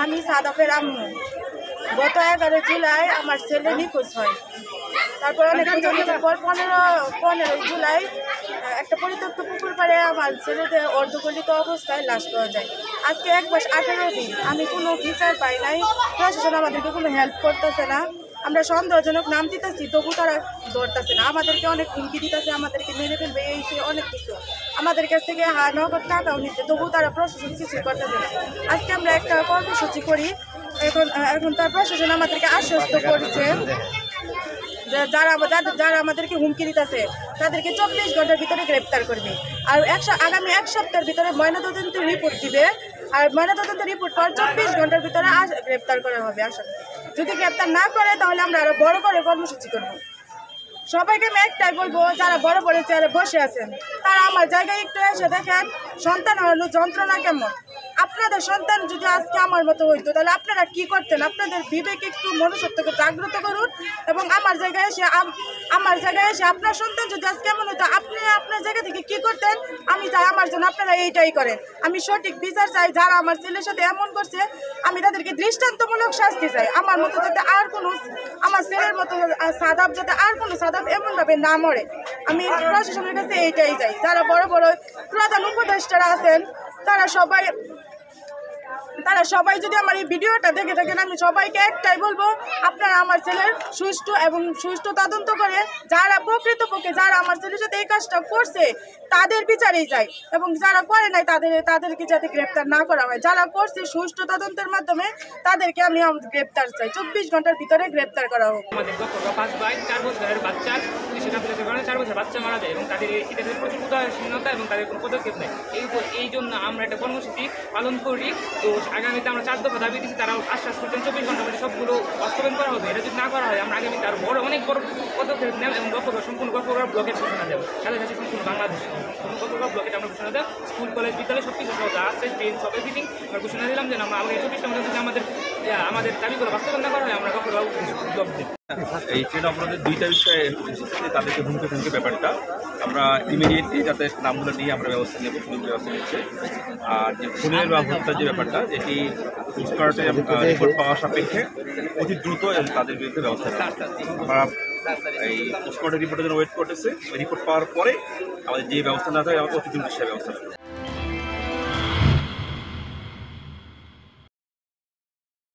আমি সাদাফের আম্মু। গত 11 জুলাই আমার ছেলে নিখোঁজ হয়। তারপর অনেক খোঁজাখুঁজির পর 15 জুলাই একটা পরিত্যক্ত পুকুর পাড়ে আমার ছেলেদের অর্ধগলিত অবস্থায় লাশ পাওয়া যায়। আজকে 1 মাস 18 দিন আমি কোনো বিচার পাই নাই। প্রশাসন আমাদেরকে কোনো হেল্প করতেছে না। আমরা সন্দেহজনক নাম দিতেছি, তবু তারা ধরতেছে না। আমাদেরকে অনেক হুমকি দিতেছে, আমাদেরকে মেরে ফেলবে, এই সে অনেক কিছু। আমাদের কাছ থেকে নগদ টাকাও নিচ্ছে, তবু তারা প্রশাসন কিছু করতেছে না। আজকে আমরা একটা কর্মসূচি করি, এখন তার প্রশাসন আমাদেরকে আশ্বস্ত করছে যে যারা আমাদেরকে হুমকি দিতেছে তাদেরকে 24 ঘন্টার ভিতরে গ্রেপ্তার করবে। আর আগামী 1 সপ্তাহের ভিতরে ময়নাতদন্ত রিপোর্ট দিবে। আর ময়নাতদন্ত রিপোর্ট পর 24 ঘন্টার ভিতরে গ্রেপ্তার করা হবে। আশা যদি গ্রেপ্তার না করে তাহলে আমরা আরো বড় করে কর্মসূচি করব। সবাইকে আমি একটাই বলবো, যারা বড় বড় চেয়ারে বসে আছেন তারা আমার জায়গায় একটু এসে দেখেন সন্তান হারানোর যন্ত্রণা কেমন। আপনাদের সন্তান যদি আজকে আমার মতো হইতো তাহলে আপনারা কি করতেন? আপনাদের বিবেক একটু মনুষ্যত্বকে জাগ্রত করুন এবং আমার জায়গায় এসে আপনার সন্তান যদি আজকে এমন হইতো আপনি আপনার জায়গা থেকে কি করতেন? আমি চাই আমার জন্য আপনারা এইটাই করেন। আমি সঠিক বিচার চাই। যারা আমার ছেলের সাথে এমন করছে আমি তাদেরকে দৃষ্টান্তমূলক শাস্তি চাই। আমার মতো যাতে আর কোনো, আমার ছেলের মতো সাদাব যাতে আর কোনো সাদাব এমনভাবে না মরে, আমি প্রশাসনের কাছে এইটাই চাই। যারা বড় বড় প্রধান উপদেষ্টারা আছেন তারা সবাই যদি আমার এই ভিডিওটা দেখে থাকেন, আমি সবাইকে একটাই বলবো, আপনারা আমার ছেলের সুষ্ঠু তদন্ত করে প্রকৃতপক্ষে যারা আমার ছেলের সাথে এই কাজটা করছে তাদের বিচারেই চাই এবং যারা করে নাই তাদেরকে যাতে গ্রেপ্তার না করা হয়। যারা করছে সুষ্ঠু তদন্তের মাধ্যমে তাদেরকে আমি গ্রেপ্তার চাই। 24 ঘন্টার ভিতরে গ্রেপ্তার করা হোক। আমাদের 5 ভাই 4 বছরের বাচ্চা কারণে 4 বছরের বাচ্চা মারা যায় এবং তাদের এটাতে প্রচুর উদাসীনতা এবং তাদের কোনো পদক্ষেপ নেই। এই জন্য আমরা একটা কর্মসূচি পালন করি। তো আগামীতে আমরা 4 দফা দাবি দিচ্ছি, তারা আশ্বাস করছেন 24 ঘন্টার মধ্যে সবগুলো বাস্তবায়ন করা হবে। এটা যদি না করা হয় আমরা আগামীতে আরও অনেক বড় পদক্ষেপ নেব এবং সম্পূর্ণ গফরগাঁও ব্লকের ঘোষণা দেব। সাথে সাথে সম্পূর্ণ বাংলাদেশ গফরগাঁও ব্লকেট আমরা ঘোষণা দেব। স্কুল কলেজ বিদ্যালয় সব কিছু আছে, ট্রেন সব এভরিথিং আমরা ঘোষণা দিলাম যে আমরা আগে 24 ঘন্টার মধ্যে আমাদের দাবিগুলো বাস্তবায়ন না করা হয় আমরা গফরগাঁও ব্লক দেব। এই ট্রেন অপরাধের 2টা বিষয়ে তাদেরকে হুমকি ব্যাপারটা আমরা ইমিডিয়েটলি যাতে নামগুলো নিয়ে আমরা ব্যবস্থা নেব, পুলিশ ব্যবস্থা নিচ্ছে। আর যে খুনের বা হত্যার যে ব্যাপারটা, যেটি পোস্টমার্টে রিপোর্ট পাওয়া সাপেক্ষে অতি দ্রুত এবং তাদের বিরুদ্ধে ব্যবস্থা নেওয়া। আমরা এই পোস্টমার্টের রিপোর্টের জন্য ওয়েট করতেছে। রিপোর্ট পাওয়ার পরে আমাদের যে ব্যবস্থা না থাকে আমাকে অতি দ্রুত সে ব্যবস্থা নেব।